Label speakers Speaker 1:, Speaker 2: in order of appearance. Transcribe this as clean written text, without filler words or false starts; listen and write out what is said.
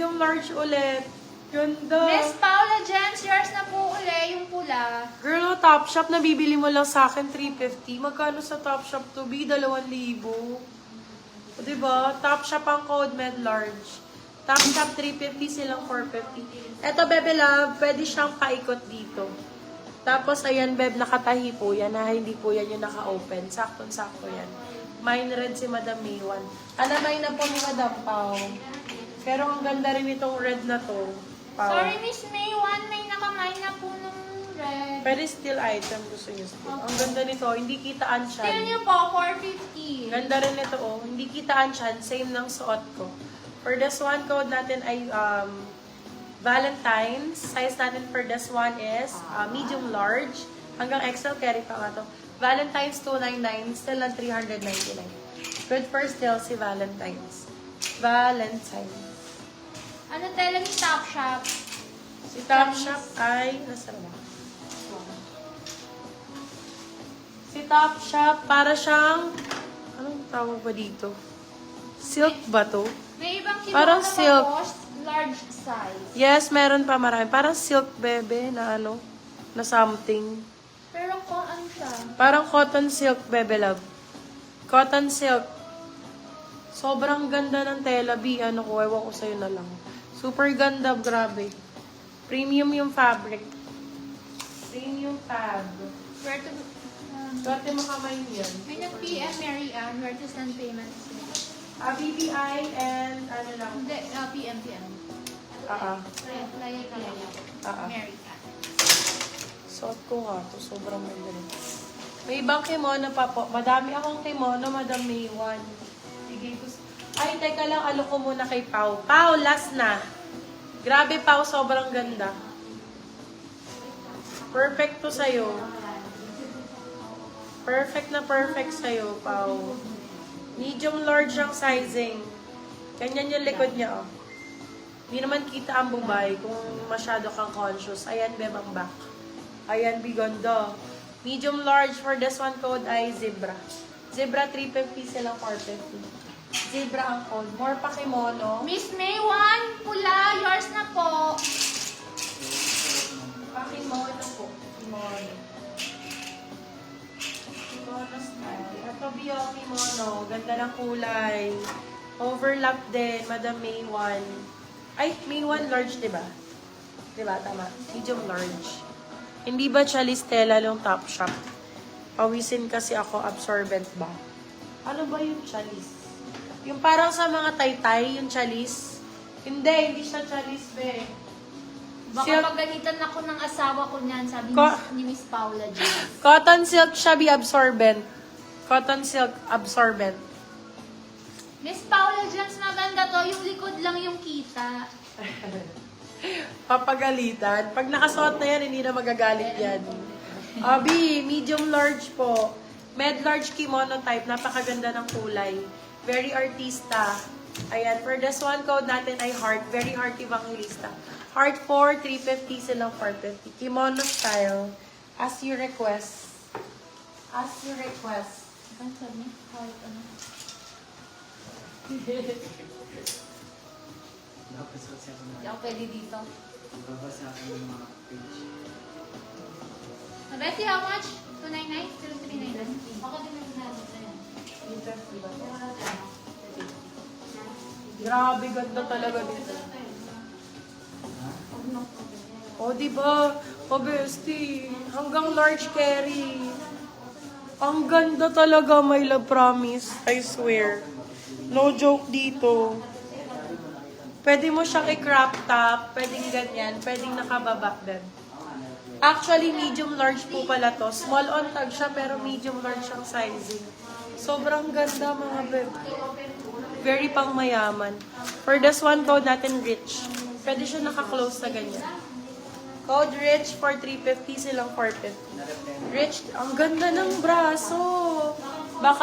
Speaker 1: medium large ulit. Ganda.
Speaker 2: Miss Paula Gems, yours na po uli, yung pula.
Speaker 1: Girl, Topshop, nabibili mo lang sa akin 350. Magkano sa Topshop to? B, 2,000. O, diba? Topshop ang code, med large. Topshop 350, silang 450. Eto, Bebe Love, pwede siyang paikot dito. Tapos, ayan, Beb, nakatahi po yan. Hindi po yan yung naka-open. Saktong-sakto yan. Mine red si Madam Maywan. Alamay na po ni Madam Pao. Pero ang ganda rin itong red na to. Pao.
Speaker 2: Sorry, Miss May, may nakamay na po ng red.
Speaker 1: Pero still item, gusto nyo still. Ang ganda nito, hindi kitaan siya.
Speaker 2: Still nyo po, 450.
Speaker 1: Ganda rin ito, oh. Hindi kitaan siya, same ng suot ko. For this one, code natin ay Valentine's. Size natin for this one is medium large. Hanggang XL carry pa nga to. Valentine's 299, still lang 399. Good for still si Valentine's. Valentine's.
Speaker 2: Ano tela ni Topshop?
Speaker 1: Si Topshop ay, nasaan ba? Si Topshop, para siyang, anong tawag ba dito? Silk ba to?
Speaker 2: May ibang kinuha
Speaker 1: Parang
Speaker 2: na
Speaker 1: silk.
Speaker 2: post, large size.
Speaker 1: Yes, meron pa marami. Parang silk bebe na ano, na something.
Speaker 2: Pero kung ano siya?
Speaker 1: Parang cotton silk bebe love. Cotton silk. Sobrang ganda ng tela, B. Ano ko, ewan ko sa'yo na lang. Super ganda, grabe. Premium yung fabric. Premium fab.
Speaker 2: Where to...
Speaker 1: Swerte mo kamay yan.
Speaker 2: May nag-PM Mary Ann, where to send payments?
Speaker 1: BBI and ano lang.
Speaker 2: Hindi, PM.
Speaker 1: Mary
Speaker 2: Ann.
Speaker 1: Suot ko nga to. Sobrang magaling. May ibang kimono pa po. Madami akong kimono, Madam Maywan. Sige, gusto. Ay, teka lang. Ano ko muna kay Pau. Pau, last na. Grabe, Pau. Sobrang ganda. Perfect to sa'yo. Perfect na perfect sa'yo, Pau. Medium large ang sizing. Ganyan yung likod niya, oh. Hindi naman kita ang bubay kung masyado kang conscious. Ayan, bebang back. Ayan, bigondo. Medium large for this one code ay Zebra. Zebra 350 silang 450. Zebra ang code. More pa kimono.
Speaker 2: Miss May 1, pula, yours na po.
Speaker 1: Pakimono po. Kimono. Kimono style. Ito bio kimono. Ganda ng kulay. Overlap din. Madam May 1. Ay, May 1 large, diba? Diba? Tama. Medium large. Hindi ba chalis tela yung Topshop? Pawisin kasi ako, absorbent ba? Ano ba yung chalis? Yung parang sa mga taytay, yung chalis? Hindi siya chalis, be.
Speaker 2: Baka pagalitan ako ng asawa ko niyan, sabi ni Miss Paula James.
Speaker 1: Cotton silk siya, be absorbent. Cotton silk, absorbent.
Speaker 2: Miss Paula James, maganda to. Yung likod lang yung kita.
Speaker 1: Papagalitan. Pag nakasuot na yan, hindi na magagalit yan. Abi, medium large po. Med large kimono type. Napakaganda ng kulay. Very artista. Ayan. For this one code natin ay heart. Very heart evangelista. Heart 4, 350 silang 450. Kimono style. As you request. As you request.
Speaker 2: Ano sabi niya? Heart, ano? Hindi ako pwede dito. Bessie, how much? 299? 399? Ako din nagsasabi na yan.
Speaker 1: Grabe, ganda talaga dito. O, diba? O, bestie. Hanggang large carry. Ang ganda talaga, my love, promise. I swear. No joke dito. Pwede mo siyang i-crop top. Pwedeng ganyan. Pwedeng nakababa din. Actually, medium large po pala to. Small on tag siya, pero medium large ang sizing. Sobrang ganda, mga beb. Very pang mayaman. For this one, code natin rich. Pwede siya naka-close na ganyan. Code rich for 350 silang 450. Rich, ang ganda ng braso.